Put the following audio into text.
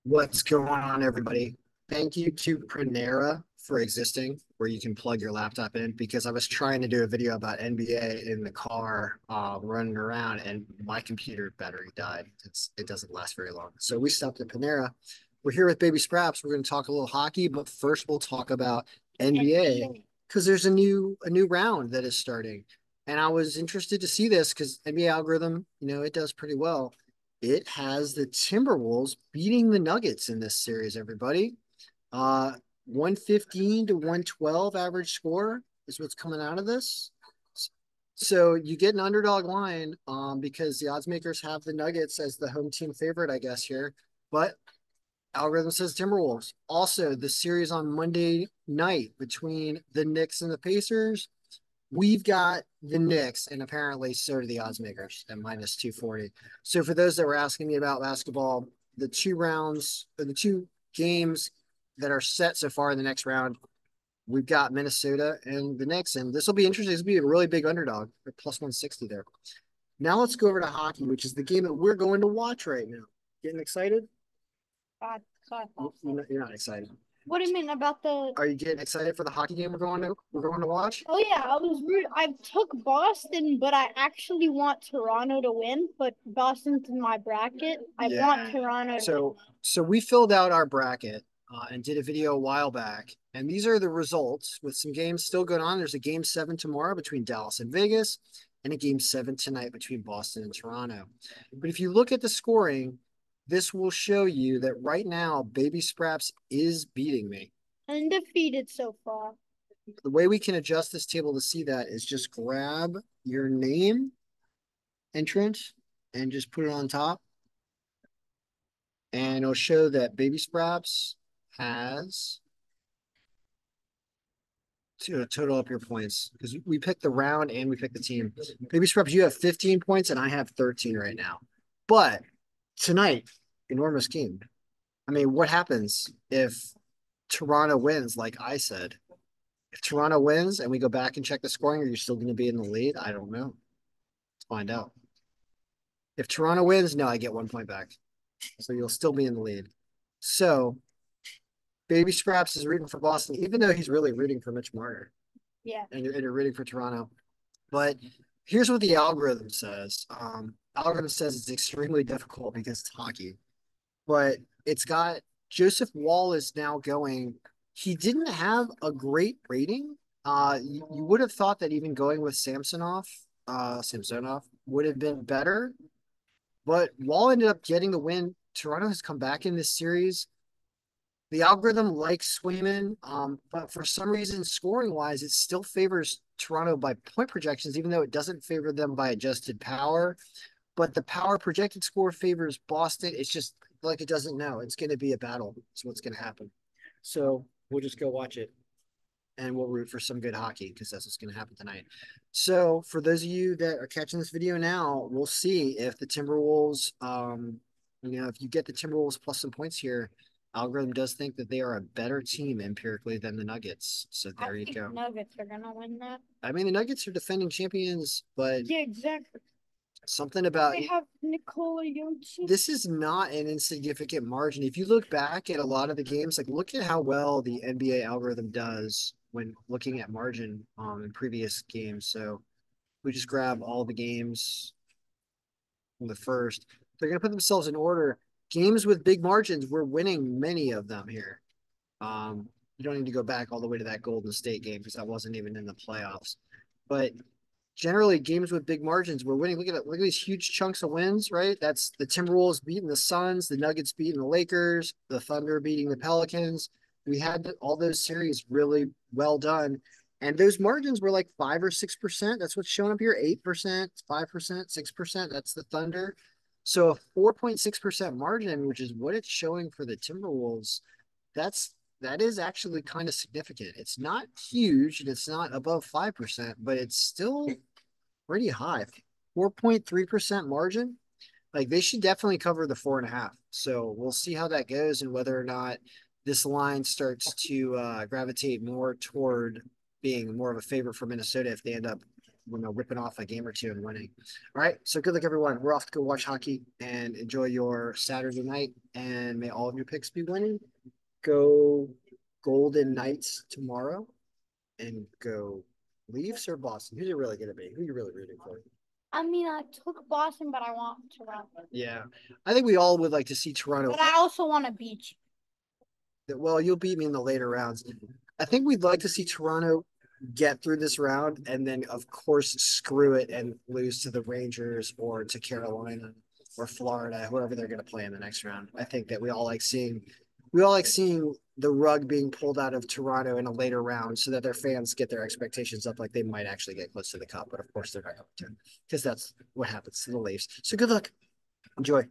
What's going on, everybody? Thank you to Panera for existing, where you can plug your laptop in, because I was trying to do a video about NBA in the car, running around, and my computer battery died. It doesn't last very long. So we stopped at Panera. We're here with Baby Spraps. We're going to talk a little hockey, but first we'll talk about NBA because there's a new round that is starting. And I was interested to see this because NBA algorithm, it does pretty well. It has the Timberwolves beating the Nuggets in this series, everybody. 115 to 112 average score is what's coming out of this. So you get an underdog line because the odds makers have the Nuggets as the home team favorite, I guess, here. But algorithm says Timberwolves. Also, the series on Monday night between the Knicks and the Pacers, we've got the Knicks, and apparently so do the odds makers at minus 240. So for those that were asking me about basketball, the two rounds or the two games that are set so far in the next round, we've got Minnesota and the Knicks, and this will be interesting. This will be a really big underdog. They're plus 160 there. Now let's go over to hockey, which is the game that we're going to watch right now. Getting excited? God, God. You're not excited. What do you mean about the? Are you getting excited for the hockey game we're going to watch? Oh yeah, I was rude. I took Boston, but I actually want Toronto to win. But Boston's in my bracket. I want Toronto. So we filled out our bracket and did a video a while back, and these are the results with some games still going on. There's a game 7 tomorrow between Dallas and Vegas, and a game 7 tonight between Boston and Toronto. But if you look at the scoring, this will show you that right now, Baby Spraps is beating me. Undefeated so far. The way we can adjust this table to see that is just grab your name, entrant, and just put it on top. And it'll show that Baby Spraps has to total up your points because we picked the round and we picked the team. Baby Spraps, you have 15 points and I have 13 right now. But tonight, enormous game. I mean, what happens if Toronto wins, like I said? If Toronto wins and we go back and check the scoring, are you still going to be in the lead? I don't know. Let's find out. If Toronto wins, no, I get 1 point back. So you'll still be in the lead. So Baby Scraps is rooting for Boston, even though he's really rooting for Mitch Marner. Yeah. And you're rooting for Toronto. But here's what the algorithm says. Algorithm says it's extremely difficult because it's hockey. But it's got Joseph Wall is now going. He didn't have a great rating. You would have thought that even going with Samsonov would have been better. But Wall ended up getting the win. Toronto has come back in this series. The algorithm likes Swayman, but for some reason, scoring wise, it still favors Toronto by point projections, even though it doesn't favor them by adjusted power. But the power projected score favors Boston. It's just like it doesn't know. It's going to be a battle. It's what's going to happen. So we'll just go watch it and we'll root for some good hockey because that's what's going to happen tonight. So for those of you that are catching this video now, we'll see if the Timberwolves, if you get the Timberwolves plus some points here, algorithm does think that they are a better team empirically than the Nuggets. So there you go. Nuggets are gonna win that. I mean, the Nuggets are defending champions, but yeah, exactly. Something about they have Nikola Jokic. This is not an insignificant margin. If you look back at a lot of the games, like look at how well the NBA algorithm does when looking at margin in previous games. So we just grab all the games from the first. They're going to put themselves in order. Games with big margins, we're winning many of them here. You don't need to go back all the way to that Golden State game because that wasn't even in the playoffs. But generally, games with big margins, we're winning. Look at it. Look at these huge chunks of wins, right? That's the Timberwolves beating the Suns, the Nuggets beating the Lakers, the Thunder beating the Pelicans. We had all those series really well done. And those margins were like 5 or 6%. That's what's showing up here 8%, 5%, 6%. That's the Thunder. So a 4.6% margin, which is what it's showing for the Timberwolves, that is actually kind of significant. It's not huge and it's not above 5%, but it's still pretty high. 4.3% margin. Like they should definitely cover the 4.5. So we'll see how that goes and whether or not this line starts to gravitate more toward being more of a favorite for Minnesota if they end up ripping off a game or two and winning. All right, so good luck, everyone. We're off to go watch hockey and enjoy your Saturday night, and may all of your picks be winning. Go Golden Knights tomorrow, and go Leafs or Boston. Who's it really going to be? Who are you really rooting for? I mean, I took Boston, but I want Toronto. Yeah, I think we all would like to see Toronto. But I also want to beat Well, you'll beat me in the later rounds. I think we'd like to see Toronto get through this round and then, of course, screw it and lose to the Rangers or to Carolina or Florida, whoever they're going to play in the next round. I think that we all like seeing the rug being pulled out of Toronto in a later round so that their fans get their expectations up like they might actually get close to the cup. But of course, they're not going to because that's what happens to the Leafs. So good luck. Enjoy.